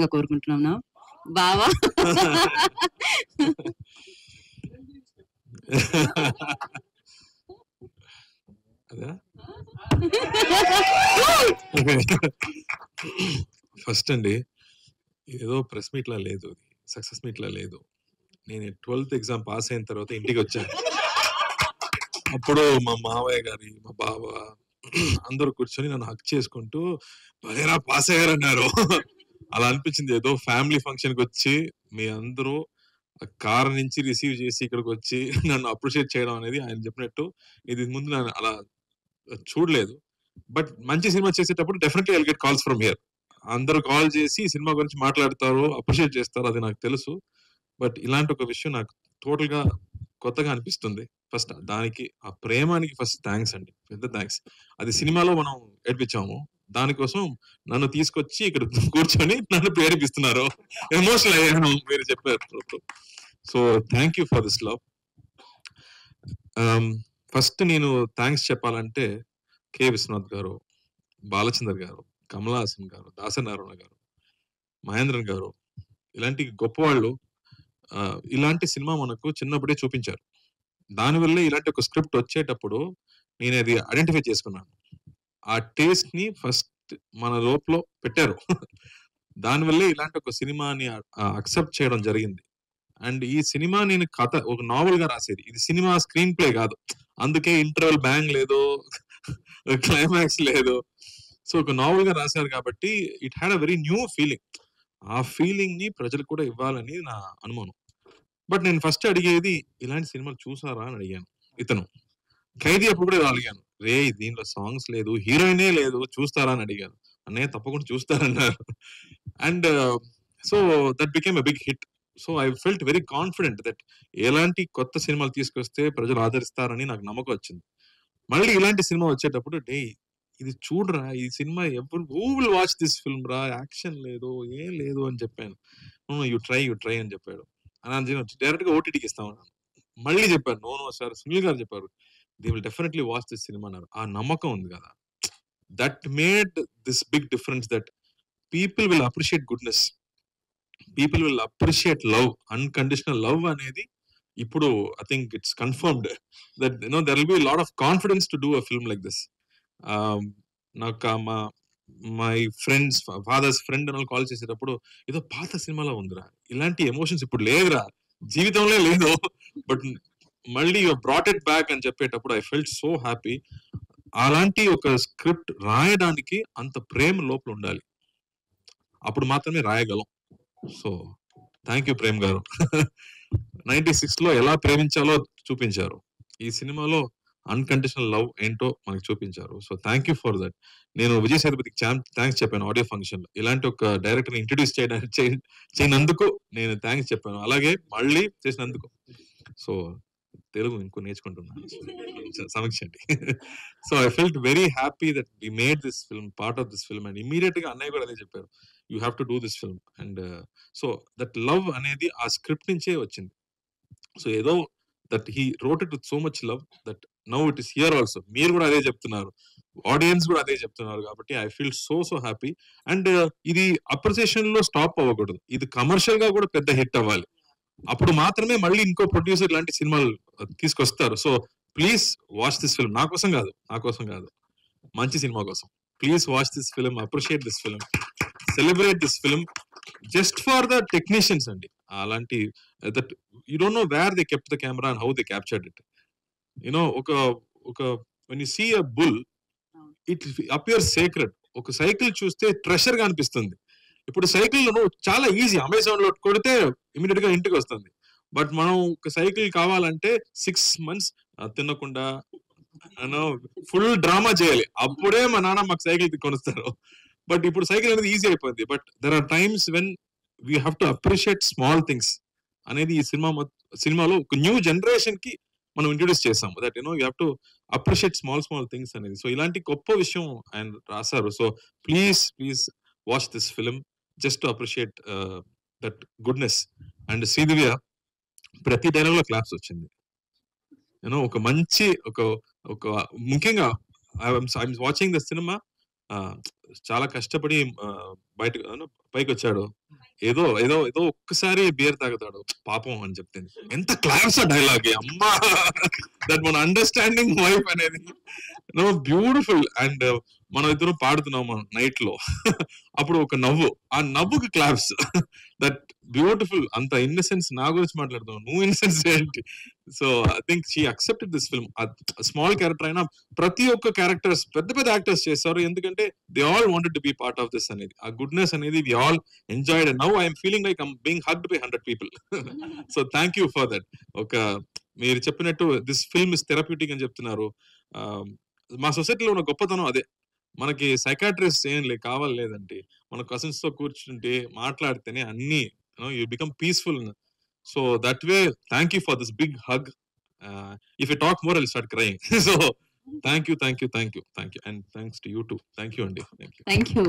గా కోరుకుంటున్నాం బావా. ఫస్ట్ అండి ఏదో ప్రెస్ మీట్ లా లేదు, సక్సెస్ మీట్ లా లేదు. నేను 12th ఎగ్జామ్ పాస్ అయిన తర్వాత ఇంటికి వచ్చాను. అప్పుడు మా మావయ్య గారి, మా బావ అందరూ కూర్చొని నన్ను హక్ చేసుకుంటూ భలేరా పాస్ అయ్యారన్నారు. అలా అనిపించింది. ఏదో ఫ్యామిలీ ఫంక్షన్ కి వచ్చి మీ అందరూ కార్ నుంచి రిసీవ్ చేసి ఇక్కడికి వచ్చి నన్ను అప్రిషియేట్ చేయడం అనేది ఆయన చెప్పినట్టు ఇది ముందు నేను అలా చూడలేదు. బట్ మంచి సినిమా చేసేటప్పుడు definitely I'll get calls from here. అందరూ కాల్ చేసి సినిమా గురించి మాట్లాడతారు, అప్రిషియేట్ చేస్తారు, అది నాకు తెలుసు. బట్ ఇలాంటి ఒక విషయం నాకు టోటల్ గా కొత్తగా అనిపిస్తుంది. ఫస్ట్ దానికి, ఆ ప్రేమానికి ఫస్ట్ థ్యాంక్స్ అండి, పెద్ద థ్యాంక్స్. అది సినిమాలో మనం ఏడిపించాము, దానికోసం నన్ను తీసుకొచ్చి ఇక్కడ కూర్చొని నన్ను ప్రేరేపిస్తున్నారు. ఎమోషనల్ అయ్యాను మీరు చెప్పారు. So thank you for this love. First నేను థ్యాంక్స్ చెప్పాలంటే కె విశ్వనాథ్ గారు, బాలచందర్ గారు, కమల్ హాసన్ గారు, దాసనారాయణ గారు, మహేంద్రన్ గారు, ఇలాంటి గొప్ప వాళ్ళు ఇలాంటి సినిమా మనకు చిన్నప్పుడే చూపించారు. దానివల్లే ఇలాంటి ఒక స్క్రిప్ట్ వచ్చేటప్పుడు నేను అది ఐడెంటిఫై చేసుకున్నాను. ఆ టేస్ట్ ని ఫస్ట్ మన లోపల పెట్టారు. దానివల్లే ఇలాంటి ఒక సినిమాని అక్సెప్ట్ చేయడం జరిగింది. అండ్ ఈ సినిమా నేను కథ ఒక నావెల్ గా రాసేది, ఇది సినిమా స్క్రీన్ ప్లే కాదు. అందుకే ఇంటర్వెల్ బ్యాంగ్ లేదు, క్లైమాక్స్ లేదు. సో ఒక నావెల్ గా రాశారు కాబట్టి it had a very new feeling. ఆ ఫీలింగ్ ని ప్రజలకు కూడా ఇవ్వాలని నా అనుమానం. బట్ నేను ఫస్ట్ అడిగేది ఇలాంటి సినిమాలు చూసారా అని అడిగాను. ఇతను ఖైదీ అప్పుడు కూడా అడిగాను, రే దీంట్లో సాంగ్స్ లేదు, హీరోయినే లేదు, చూస్తారా అని అడిగాను. అన్నయ్య తప్పకుండా చూస్తారన్నారు. And so that became a big hit. So I felt very confident that ఎలాంటి కొత్త సినిమాలు తీసుకొస్తే ప్రజలు ఆదరిస్తారని నాకు నమ్మకం వచ్చింది. మళ్ళీ ఇలాంటి సినిమా వచ్చేటప్పుడు డే ఇది చూడరా, ఈ సినిమా ఎవరు who will watch this film రా, యాక్షన్ లేదు, ఏం లేదు అని చెప్పాను. యూ ట్రై అని చెప్పాడు. డైరెక్ట్ గా ఓటీటీకి ఇస్తామన్నాను. మళ్ళీ చెప్పారు, నో సార్, సునీల్ గారు చెప్పారు, they will definitely watch this cinema అన్నారు. ఆ నమ్మకం ఉంది కదా, that made this big difference, that people will appreciate goodness, people will appreciate love, unconditional love అనేది ఇప్పుడు I think it's confirmed that there will be lot of confidence to do a film like this. నాకు my friends, fathers friend అని call చేసేటప్పుడు ఏదో పాత సినిమాలో ఉందిరా, ఇలాంటి ఎమోషన్స్ ఇప్పుడు లేదురా, జీవితంలో లేదు, బట్ మళ్ళీ యు బ్రాట్ ఇట్ బ్యాక్ అని చెప్పేటప్పుడు ఐ ఫెల్ట్ సో హ్యాపీ. అలాంటి ఒక స్క్రిప్ట్ రాయడానికి అంత ప్రేమ లోపల ఉండాలి, అప్పుడు మాత్రమే రాయగలం. సో థ్యాంక్ యూ ప్రేమ్ గారు. 96 లో ఎలా ప్రేమించాలో చూపించారు, ఈ సినిమాలో అన్కండిషనల్ లవ్ ఏంటో మనకి చూపించారు. So thank you for that. నేను విజయ్ సేతుపతికి థ్యాంక్స్ చెప్పాను ఆడియో ఫంక్షన్ లో, ఇలాంటి ఒక డైరెక్టర్ ఇంట్రడ్యూస్ చేయనందుకు నేను థ్యాంక్స్ చెప్పాను, అలాగే మళ్ళీ చేసినందుకు. సో తెలుగు ఇంకో నేర్చుకుంటున్నాను, సమీక్షండి. So I felt very happy that we made this film, part of this film. And immediate గా అన్నయ్య కూడా అదే చెప్పారు, you have to do this film. And so that love అనేది ఆ స్క్రిప్ట్ నుంచే వచ్చింది. సో ఏదో that he wrote it with so much love that now it is here also. మీరు కూడా అదే చెప్తున్నారు, ఆడియన్స్ కూడా అదే చెప్తున్నారు, కాబట్టి I feel so happy. And ఇది అప్రిసియేషన్ లో స్టాప్ అవ్వకూడదు, ఇది కమర్షియల్ గా కూడా పెద్ద హిట్ అవ్వాలి, అప్పుడు మాత్రమే మళ్ళీ ఇంకో ప్రొడ్యూసర్ లాంటి సినిమాలు తీసుకొస్తారు. So please watch this film, నా కోసం కాదు, మంచి సినిమా కోసం. Please watch this film, appreciate this film, celebrate this film just for the technicians అండి. అలాంటి that you don't know where they kept the camera and how they captured it. You know ఒక when you see a bull it appears sacred. ఒక cycle చూస్తే treasure గా అనిపిస్తుంది. ఇప్పుడు cycle చాలా easy, Amazon లో కొడితే ఇమీడియట్ గా ఇంటికి వస్తుంది. బట్ మనం ఒక సైకిల్ కావాలంటే 6 months తినకుండా ఫుల్ డ్రామా చేయాలి, అప్పుడే మా నాన్న మాకు సైకిల్ కొనిస్తారు. బట్ ఇప్పుడు సైకిల్ అనేది ఈజీ అయిపోయింది. But there are times when we have to appreciate small things అనేది ఈ సినిమాలో ఒక న్యూ జనరేషన్ కి మనం ఇంట్రొడ్యూస్ చేసాము, that you have to appreciate small things అనేది. సో ఇలాంటి గొప్ప విషయం ఆయన రాశారు. So please watch this film just to appreciate that goodness. And Sridivya ప్రతి డైలాగ్ లో క్లాప్స్ వచ్చింది. ఒక మంచి ఒక ముఖ్యంగా వాచింగ్ ద సినిమా, చాలా కష్టపడి పైకి వచ్చాడు. ఏదో ఏదో ఏదో ఒక్కసారి బియర్ తాగుతాడు పాపం అని చెప్తుంది. ఎంత క్లాస్ ఆ డైలాగ్ అమ్మా, దట్ మన అండర్స్టాండింగ్ వైఫ్ అనేది నో బ్యూటిఫుల్. అండ్ మనం ఇద్దరు పాడుతున్నాము నైట్ లో, అప్పుడు ఒక నవ్వు, ఆ నవ్వుకి క్లాప్స్, దట్ బ్యూటిఫుల్. అంత ఇన్నసెన్స్ నా గురించి మాట్లాడుతున్నావు, నువ్వు ఇన్నసెన్స్ ఏంటి? So I think she accepted this film. Small character అయినా ప్రతి ఒక్క క్యారెక్టర్స్ పెద్ద పెద్ద యాక్టర్స్ చేస్తారు, ఎందుకంటే they all wanted to be part of this అనేది. ఆ గుడ్నెస్ అనేది we all enjoyed. And now I'm feeling like I'm being hugged by 100 people. So thank you for that. ఒక మీరు చెప్పినట్టు దిస్ ఫిల్మ్ ఇస్ థెరప్యూటిక్ అని చెప్తున్నారు. మా సొసైటీలో ఉన్న గొప్పతనం అదే. మనకి సైకాట్రిస్ట్ ఏం కావాలి లేదండి, మన కజిన్స్ తో కూర్చుంటే మాట్లాడితేనే అన్ని you become peaceful. So that way thank you for this big hug. If you talk more I will start crying. So thank you, thank you, thank you, thank you, and thanks to you too. Thank you అండి. Thank you. Thank you.